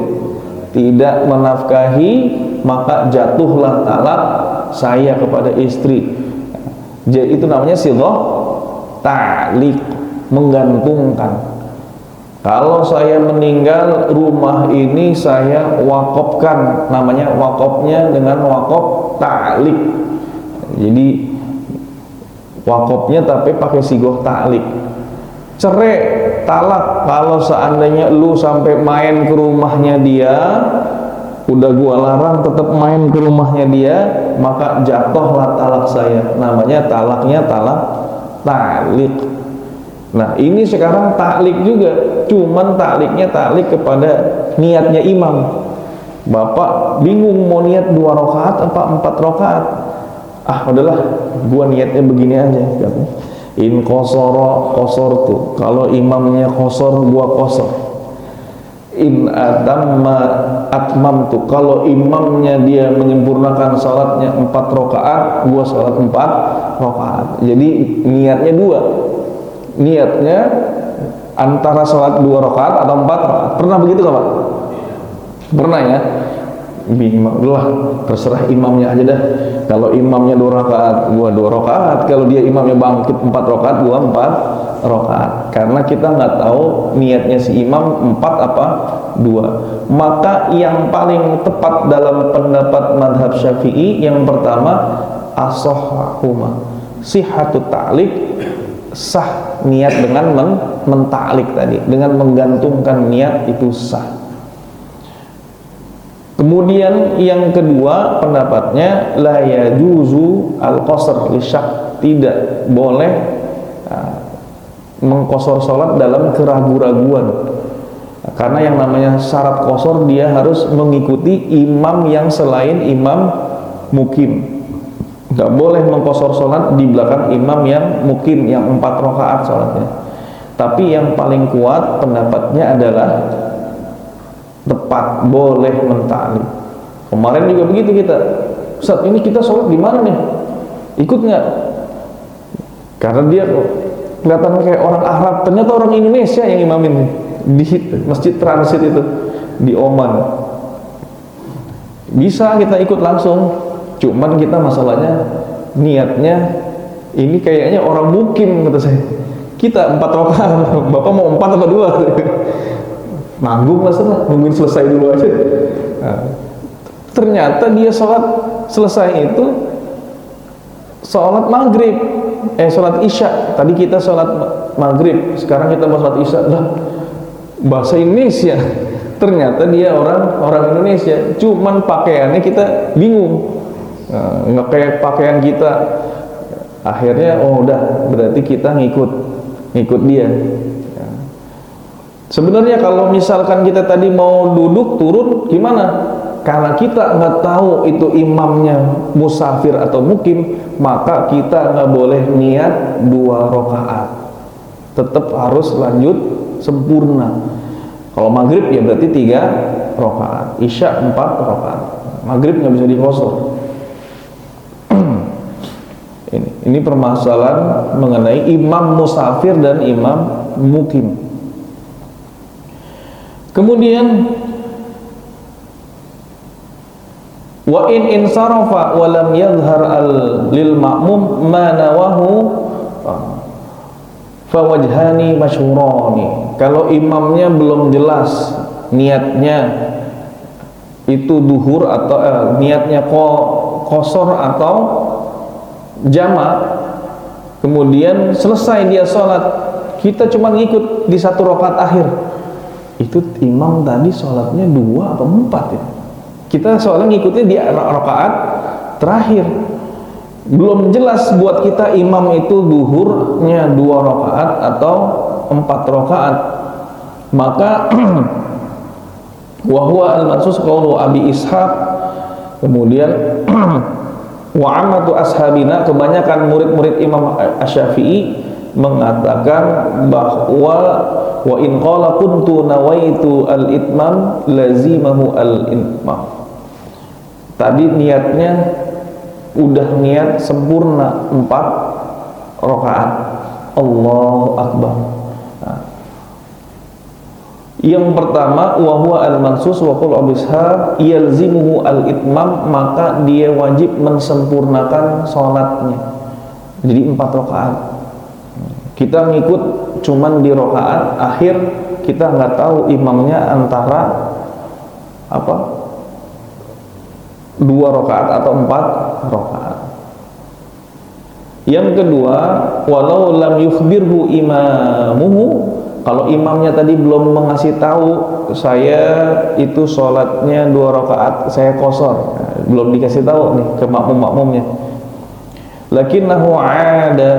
tidak menafkahi, maka jatuhlah talak saya kepada istri. Jadi itu namanya sighah ta'liq, menggantungkan. Kalau saya meninggal, rumah ini saya wakafkan, namanya wakafnya dengan wakaf ta'liq. Jadi wakafnya tapi pakai sighah ta'liq. Cerai, talak, kalau seandainya lu sampai main ke rumahnya dia, udah gua larang tetap main ke rumahnya dia, maka jatuhlah talak saya, namanya talaknya talak ta'liq. Nah ini sekarang ta'liq juga, cuman ta'liqnya ta'liq kepada niatnya imam. Bapak bingung mau niat 2 rakaat apa 4 rakaat, udahlah gua niatnya begini aja, in qasara qasartu, kalau imamnya qasar gua qasar. In atamma atmamtu, kalau imamnya dia menyempurnakan salatnya 4 rakaat, gua salat 4 rakaat. Jadi niatnya 2, niatnya antara salat 2 rakaat atau 4 rakaat. Pernah begitu nggak Pak? Pernah ya? Bingung lah, terserah imamnya aja dah. Kalau imamnya 2 rakaat, gua 2 rakaat. Kalau dia imamnya bangkit 4 rakaat, gua 4 rakaat. Karena kita nggak tahu niatnya si imam 4 apa 2. Maka yang paling tepat dalam pendapat madhab Syafi'i, yang pertama as-sahhahuma, sihhatut ta'liq, sah niat dengan mentaklik tadi, dengan menggantungkan niat itu sah. Kemudian yang kedua pendapatnya la yajuzu al-qasr li syak, tidak boleh mengqasar sholat dalam keraguan-raguan. Karena yang namanya syarat qasar, dia harus mengikuti imam yang selain imam mukim. Nggak boleh mengqasar sholat di belakang imam yang mukim, yang 4 rakaat sholatnya. Tapi yang paling kuat pendapatnya adalah tepat, boleh mentali. Kemarin juga begitu kita, Ustaz, ini kita sholat di mana nih? Ikut nggak? Karena dia kelihatan kayak orang Arab, ternyata orang Indonesia yang imamin nih, di Masjid Transit itu di Oman. Bisa kita ikut langsung, cuman kita masalahnya niatnya ini kayaknya orang mukim, kata saya. Kita 4 rakaat, Bapak mau 4 atau 2? Nanggung lah, nungguin selesai dulu aja. Nah, ternyata dia sholat selesai itu sholat maghrib, sholat isya. Tadi kita sholat maghrib, sekarang kita mau sholat isya. Lah, bahasa Indonesia. Ternyata dia orang Indonesia, cuman pakaiannya kita bingung. Nah, nggak kayak pakaian kita. Akhirnya udah, berarti kita ngikut dia. Ya. Sebenarnya kalau misalkan kita tadi mau duduk turun gimana? Karena kita nggak tahu itu imamnya musafir atau mukim, maka kita nggak boleh niat 2 rakaat. Tetap harus lanjut sempurna. Kalau maghrib ya berarti 3 rakaat, isya 4 rakaat. Maghrib nggak bisa diqasar. Ini permasalahan mengenai imam musafir dan imam mukim. Kemudian wa in insarafa wa lam yadhhar lil ma'mum ma nawahu fa wajhani masyhurani. Kalau imamnya belum jelas niatnya itu duhur atau niatnya qasar atau jamak, kemudian selesai dia sholat, kita cuma ngikut di 1 rakaat akhir, itu imam tadi sholatnya 2 atau 4 ya? Kita soalnya ngikutnya di rakaat terakhir, belum jelas buat kita imam itu duhurnya 2 rakaat atau 4 rakaat. Maka wahwa al-mansus qaulu Abi Ishaq, kemudian wa amatu ashabina, kebanyakan murid-murid Imam Asy-Syafi'i mengatakan bahwa wa in qala kuntu nawaitu al-itmam lazimahu al-itmam. Tadi niatnya udah niat sempurna 4 rakaat. Allahu Akbar. Nah, yang pertama wahwa al-mansus wa qul Abu Ishaq yalzimuhu al-itmam, maka dia wajib mensempurnakan sholatnya. Jadi 4 rakaat. Kita ngikut cuman di rakaat akhir, kita nggak tahu imamnya antara 2 rakaat atau 4 rakaat. Yang kedua, walau lam yukhbirhu imamuhu, kalau imamnya tadi belum mengasih tahu saya itu sholatnya 2 rakaat, saya qasar, belum dikasih tahu nih ke makmum-makmumnya. Lakinnahu 'ada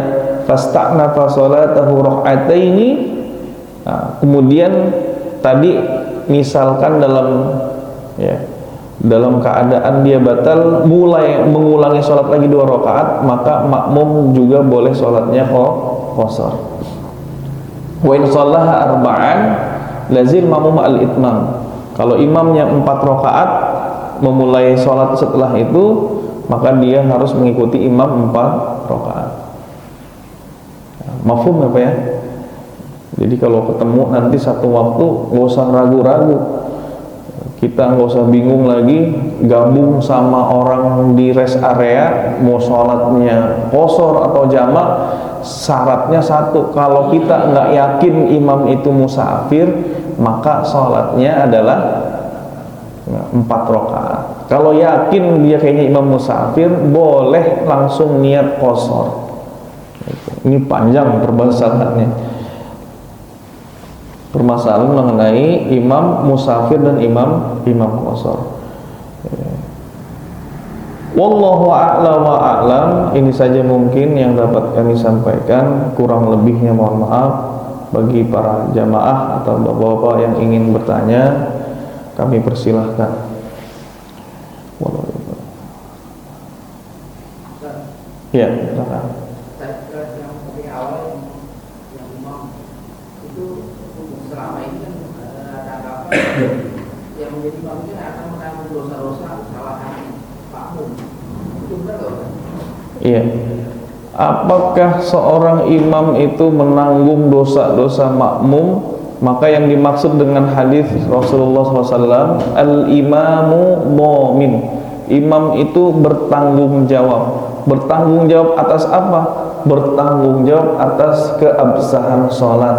fasta'nafa sholatahu rak'ataini. Nah, kemudian tadi misalkan dalam keadaan dia batal, mulai mengulangi sholat lagi 2 rakaat, maka makmum juga boleh sholatnya qasar. Wa in shallaha arba'an lazil ma'mum al-itmam. Kalau imamnya 4 rakaat memulai sholat setelah itu, maka dia harus mengikuti imam 4 rakaat. Mafhum apa ya? Jadi kalau ketemu nanti satu waktu nggak usah ragu-ragu, kita nggak usah bingung lagi gabung sama orang di rest area mau sholatnya qasar atau jamak. Syaratnya satu, kalau kita nggak yakin imam itu musafir, maka sholatnya adalah 4 rakaat. Kalau yakin dia kayaknya imam musafir, boleh langsung niat qasar. Ini panjang permasalahannya, permasalahan mengenai imam musafir dan imam qasar. Wallahu a'la wa a'lam. Ini saja mungkin yang dapat kami sampaikan. Kurang lebihnya mohon maaf. Bagi para jamaah atau bapak-bapak yang ingin bertanya, kami persilahkan. Wallahu a'lam. Ya, silakan. Yang menjadi makmum akan menanggung dosa-dosa kesalahan makmum. Itu benar nggak? Iya. Apakah seorang imam itu menanggung dosa-dosa makmum? Maka yang dimaksud dengan hadis Rasulullah SAW, al-imamu dhamin. Imam itu bertanggung jawab. Bertanggung jawab atas apa? Bertanggung jawab atas keabsahan sholat,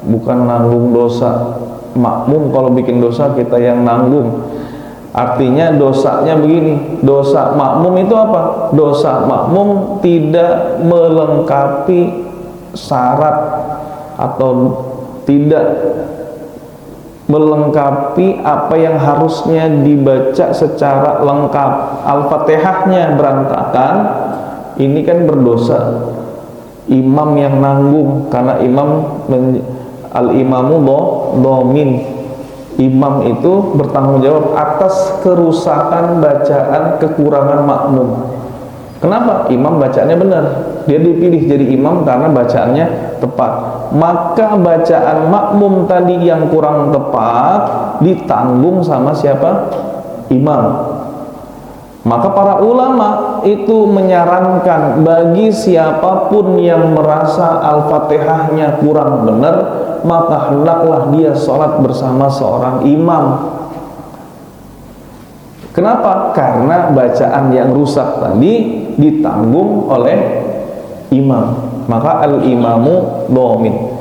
bukan nanggung dosa. Makmum kalau bikin dosa kita yang nanggung. Artinya dosanya begini, dosa makmum itu apa? Dosa makmum tidak melengkapi syarat atau tidak melengkapi apa yang harusnya dibaca secara lengkap. Al-Fatihahnya berantakan, ini kan berdosa. Imam yang nanggung, karena imam al-imamu dhamin. Imam itu bertanggung jawab atas kerusakan bacaan, kekurangan makmum. Kenapa? Imam bacaannya benar. Dia dipilih jadi imam karena bacaannya tepat. Maka bacaan makmum tadi yang kurang tepat ditanggung sama siapa? Imam. Maka para ulama itu menyarankan bagi siapapun yang merasa Al-Fatihahnya kurang benar, maka hendaklah dia sholat bersama seorang imam. Kenapa? Karena bacaan yang rusak tadi ditanggung oleh imam. Maka al-imamu dhamin.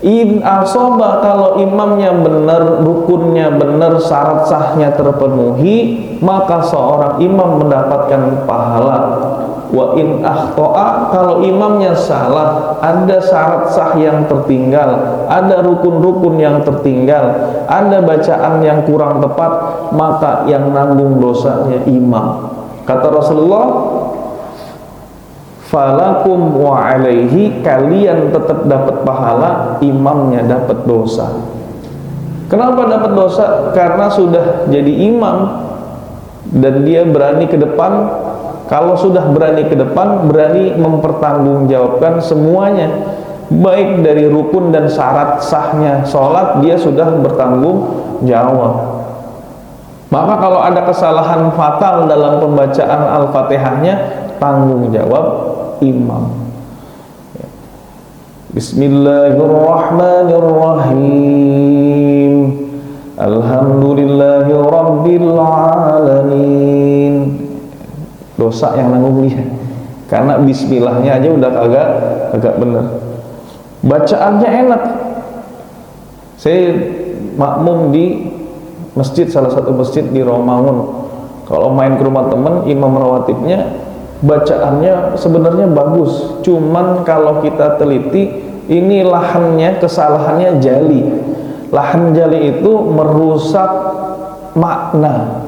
In asoba, kalau imamnya benar, rukunnya benar, syarat sahnya terpenuhi, maka seorang imam mendapatkan pahala. Wa in akhto'a, kalau imamnya salah, ada syarat sah yang tertinggal, ada rukun-rukun yang tertinggal, ada bacaan yang kurang tepat, maka yang nanggung dosanya imam. Kata Rasulullah, falakum wa alaihi, kalian tetap dapat pahala, imamnya dapat dosa. Kenapa dapat dosa? Karena sudah jadi imam dan dia berani ke depan. Kalau sudah berani ke depan, berani mempertanggungjawabkan semuanya, baik dari rukun dan syarat sahnya sholat, dia sudah bertanggung jawab. Maka kalau ada kesalahan fatal dalam pembacaan Al-Fatihahnya, tanggung jawab imam. Bismillahirrahmanirrahim. Alhamdulillahi rabbil alamin. Dosa yang nanggung dia, karena bismillahnya aja udah agak bener. Bacaannya enak. Saya makmum di masjid, salah satu masjid di Romangun. Kalau main ke rumah teman, imam rawatibnya bacaannya sebenarnya bagus, cuman kalau kita teliti, ini lahannya, kesalahannya jali. Lahan jali itu merusak makna.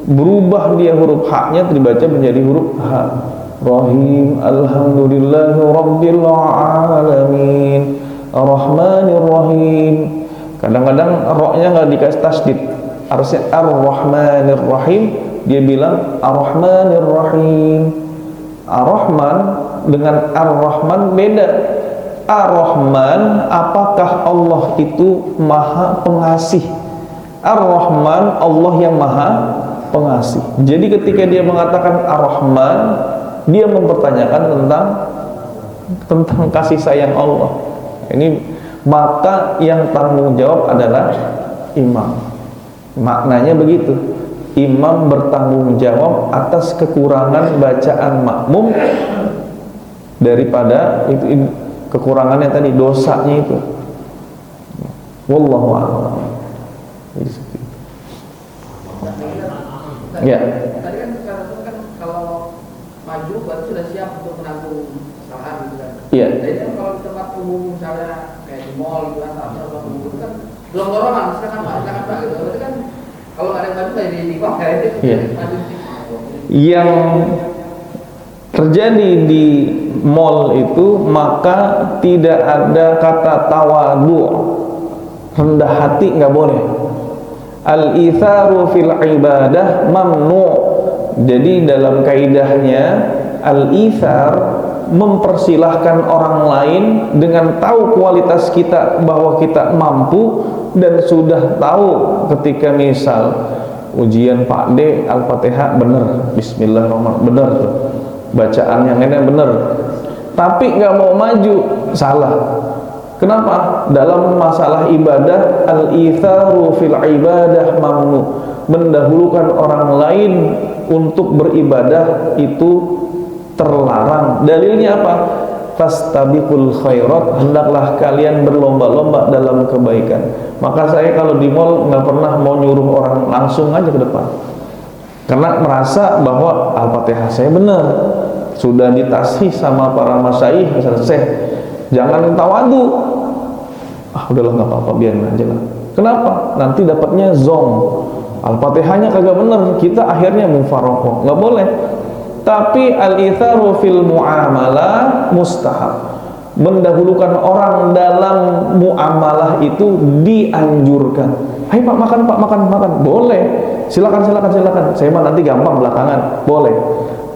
Berubah dia huruf haknya dibaca menjadi huruf ha. Rahim, alhamdulillahi rabbil alamin, arrahmanir rahim. Kadang-kadang roknya nggak dikasih tasdid, harusnya ar-rahmanir rahim, dia bilang ar-rahmanir rahim. Ar-Rahman dengan ar-Rahman beda. Ar-Rahman, apakah Allah itu maha pengasih? Ar-Rahman, Allah yang maha pengasih. Jadi ketika dia mengatakan ar-Rahman, dia mempertanyakan tentang kasih sayang Allah. Ini maka yang tanggung jawab adalah imam. Maknanya begitu. Imam bertanggung jawab atas kekurangan bacaan makmum daripada itu kekurangannya tadi, dosanya itu. Wallahu a'lam. Ya. Tadi kan kalau maju berarti sudah siap untuk menanggung kesalahan gitu kan. Iya. Jadi kan kalau di tempat umum misalnya kayak di mall gitu kan, atau tempat umum itu kan belum dorongan, silakan Pak gitu. Berarti kan kalau nggak ada yang maju nggak jadi kayak itu. Iya. yang terjadi di mall itu, maka tidak ada kata tawadu, rendah hati nggak boleh. Al-itharu fil ibadah mamnu. Jadi dalam kaidahnya al-ithar, mempersilahkan orang lain dengan tahu kualitas kita bahwa kita mampu, dan sudah tahu ketika misal ujian Pak D Al-Fatihah bener, Bismillahirrahmanirrahim bener tuh, bacaan yang ini bener, tapi nggak mau maju, salah. Kenapa? Dalam masalah ibadah, al-itharu fil ibadah mamnu, mendahulukan orang lain untuk beribadah itu terlarang. Dalilnya apa? Fastabiqul khairat, hendaklah kalian berlomba-lomba dalam kebaikan. Maka saya kalau di mall nggak pernah mau nyuruh orang, langsung aja ke depan, karena merasa bahwa Al-Fatihah saya benar, sudah ditasih sama para masyayikh, selesai. Jangan tawadu. Udahlah nggak apa-apa, biarin aja lah. Kenapa? Nanti dapatnya zong, Al-Fatihahnya kagak bener, kita akhirnya mufarokoh. Nggak boleh. Tapi al-itharu fil muamalah mustahab, mendahulukan orang dalam muamalah itu dianjurkan. Hai Pak, makan Pak, makan. Boleh, silakan. Saya mah nanti gampang belakangan, boleh.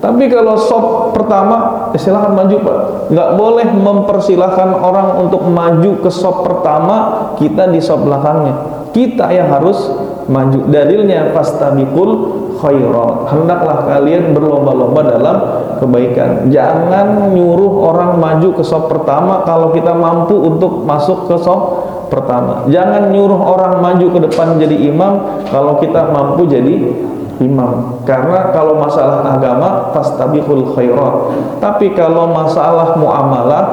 Tapi kalau sop pertama, silakan maju Pak. Nggak boleh mempersilahkan orang untuk maju ke sop pertama, kita di sop belakangnya. Kita yang harus maju. Dalilnya fastabiqul khairat, hendaklah kalian berlomba-lomba dalam kebaikan. Jangan nyuruh orang maju ke sop pertama kalau kita mampu untuk masuk ke sop pertama. Jangan nyuruh orang maju ke depan jadi imam kalau kita mampu jadi imam. Karena kalau masalah agama fastabiqul khairat, tapi kalau masalah muamalah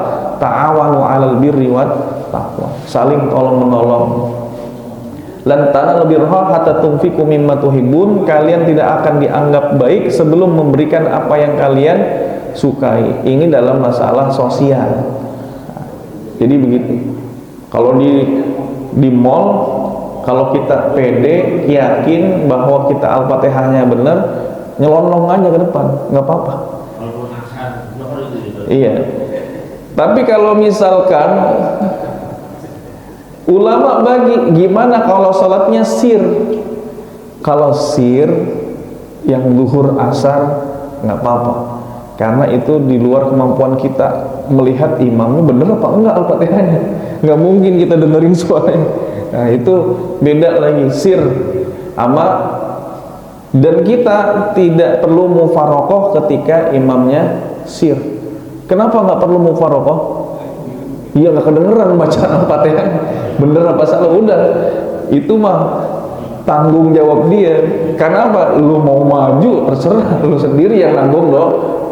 ta'awanu 'alal birri wat taqwa, saling tolong menolong. Lan tanalul birra hatta tunfiqu mimma tuhibbun, kalian tidak akan dianggap baik sebelum memberikan apa yang kalian sukai. Ini dalam masalah sosial. Jadi begitu. Kalau di mall, kalau kita pede, yakin bahwa kita Al-Fatihahnya benar, nyelonong aja ke depan, nggak apa-apa. Iya. Tapi kalau misalkan ulama bagi, gimana kalau sholatnya sir? Kalau sir yang zuhur asar nggak apa-apa, karena itu di luar kemampuan kita melihat imamnya bener apa enggak Al-Fatihahnya. Nggak mungkin kita dengerin suaranya. Nah itu beda lagi, sir ama. Dan kita tidak perlu mufarokoh ketika imamnya sir. Kenapa nggak perlu mufarokoh? Iya, nggak kedengeran bacaan Al-Fatihah bener apa salah, udah itu mah tanggung jawab dia. Karena apa? Lu mau maju terserah, lu sendiri yang nanggung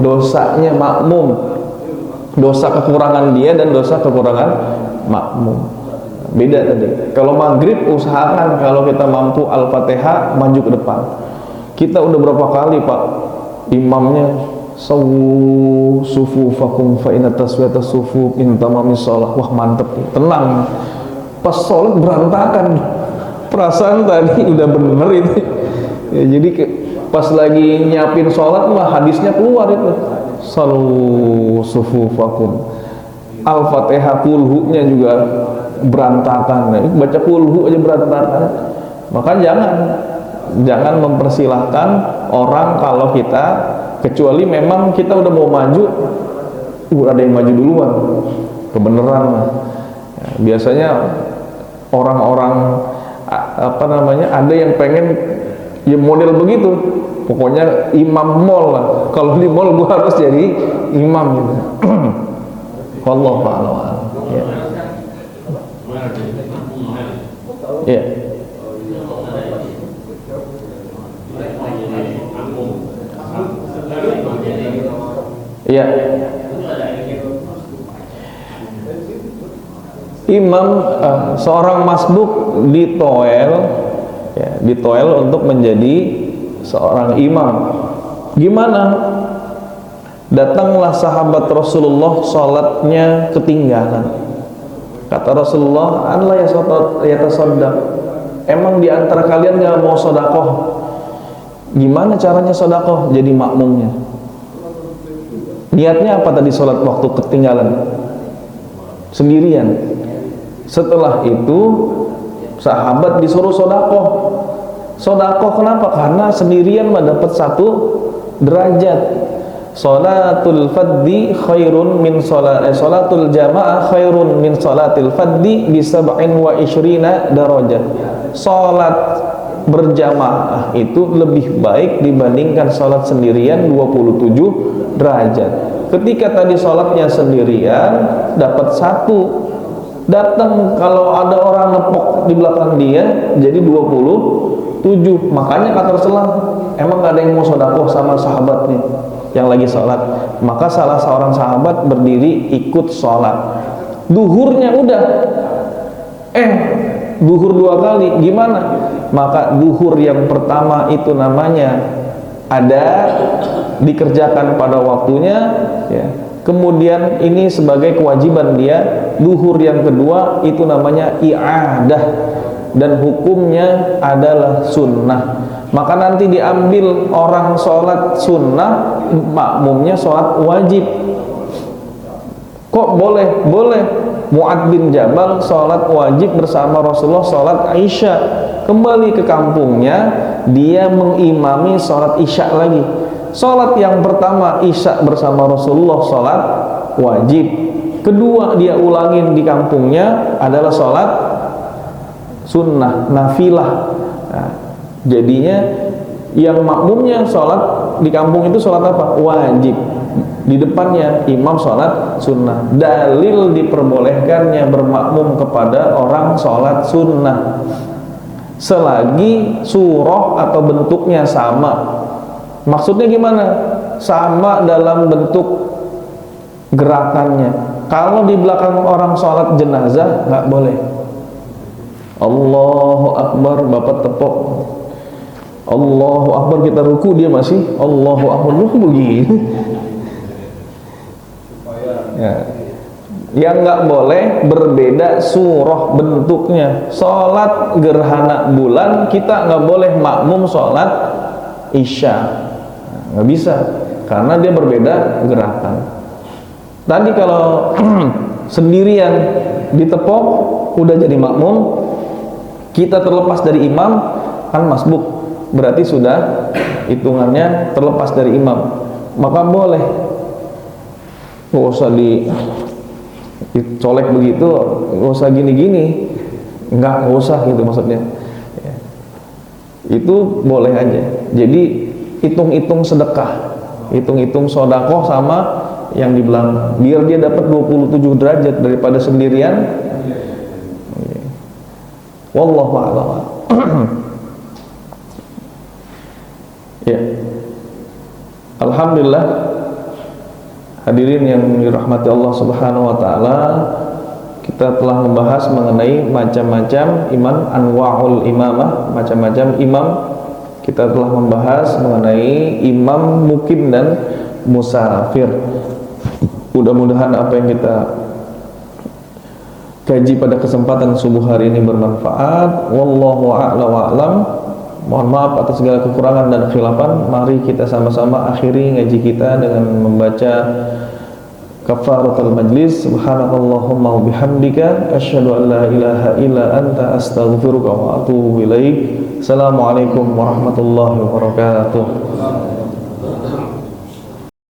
dosanya makmum, dosa kekurangan dia dan dosa kekurangan makmum. Beda tadi. Kalau maghrib usahakan kalau kita mampu Al-Fatihah maju ke depan. Kita udah berapa kali Pak imamnya sawu sufufakum fa inna taswiyata sufuf in tamamis shalah. Wah mantep, tenang. Pas sholat berantakan, perasaan tadi udah bener itu ya, jadi pas lagi nyiapin sholat mah hadisnya keluar itu, salu sufufakum, Al-Fatihah kulhunya juga berantakan. Nah, baca kulhu aja berantakan. Maka jangan mempersilahkan orang kalau kita, kecuali memang kita udah mau maju, ada yang maju duluan, kebenaran lah. Ya, biasanya orang-orang ada yang pengen ya model begitu, pokoknya imam mall lah. Kalau di mall gua harus jadi imam gitu. Wallahu a'lam. Ya. Ya. Ya. Imam seorang masbuk ditoel untuk menjadi seorang imam. Gimana? Datanglah sahabat Rasulullah, sholatnya ketinggalan. Kata Rasulullah, "Allah yatasaddaq." Emang di antara kalian nggak mau sodakoh? Gimana caranya sedekah? Jadi makmumnya. Niatnya apa tadi sholat waktu ketinggalan? Sendirian. Setelah itu sahabat disuruh sedekah. Sedekah kenapa? Karena sendirian mah dapat 1 derajat. Salatul faddi khairun min salatul jamaah khairun min salatil faddi bi 27 darajat. Salat berjamaah itu lebih baik dibandingkan salat sendirian 27 derajat. Ketika tadi salatnya sendirian dapat 1, datang kalau ada orang nepok di belakang dia jadi 27. Makanya kata Rasulullah, emang gak ada yang mau sedekah sama sahabatnya yang lagi sholat. Maka salah seorang sahabat berdiri ikut sholat. Duhurnya udah duhur 2 kali, gimana? Maka duhur yang pertama itu namanya ada dikerjakan pada waktunya ya. Kemudian ini sebagai kewajiban dia. Duhur yang kedua itu namanya i'adah dan hukumnya adalah sunnah. Maka nanti diambil orang sholat sunnah, makmumnya sholat wajib. Kok boleh? Boleh. Mu'ad bin Jabal sholat wajib bersama Rasulullah sholat Isya. Kembali ke kampungnya, dia mengimami sholat Isya lagi. Sholat yang pertama Isya bersama Rasulullah sholat wajib. Kedua dia ulangin di kampungnya adalah sholat sunnah, nafilah. Nah, jadinya yang makmumnya sholat di kampung itu sholat apa? Wajib. Di depannya imam sholat sunnah. Dalil diperbolehkannya bermakmum kepada orang sholat sunnah selagi surah atau bentuknya sama. Maksudnya gimana? Sama dalam bentuk gerakannya. Kalau di belakang orang sholat jenazah nggak boleh. Allahu Akbar, bapak tepok. Allahu Akbar, kita ruku, dia masih Allahu Akbar, ruku begini. Ya. Yang nggak boleh berbeda surah bentuknya. Sholat gerhana bulan kita nggak boleh makmum sholat Isya, nggak bisa karena dia berbeda gerakan. Tadi kalau sendirian ditepok udah jadi makmum, kita terlepas dari imam kan masbuk, berarti sudah hitungannya terlepas dari imam, maka boleh. Nggak usah dicolek begitu, nggak usah gini-gini, nggak usah gitu maksudnya ya. Itu boleh aja. Jadi hitung-hitung sedekah, hitung-hitung sedekah sama yang di belakang, biar dia dapat 27 derajat daripada sendirian. Wallahu a'lam. Ya, alhamdulillah. Hadirin yang dirahmati Allah Subhanahu wa taala, kita telah membahas mengenai macam-macam iman, anwa'ul imamah, macam-macam imam. Kita telah membahas mengenai imam mukim dan musafir. Mudah-mudahan apa yang kita kaji pada kesempatan subuh hari ini bermanfaat. Wallahu a'la wa a'lam. Mohon maaf atas segala kekurangan dan khilafan. Mari kita sama-sama akhiri ngaji kita dengan membaca kafaratul majlis. Subhanakallahumma wa bihamdika asyhadu an la ilaha illa anta astaghfiruka wa atubu ilaik. Assalamualaikum warahmatullahi wabarakatuh.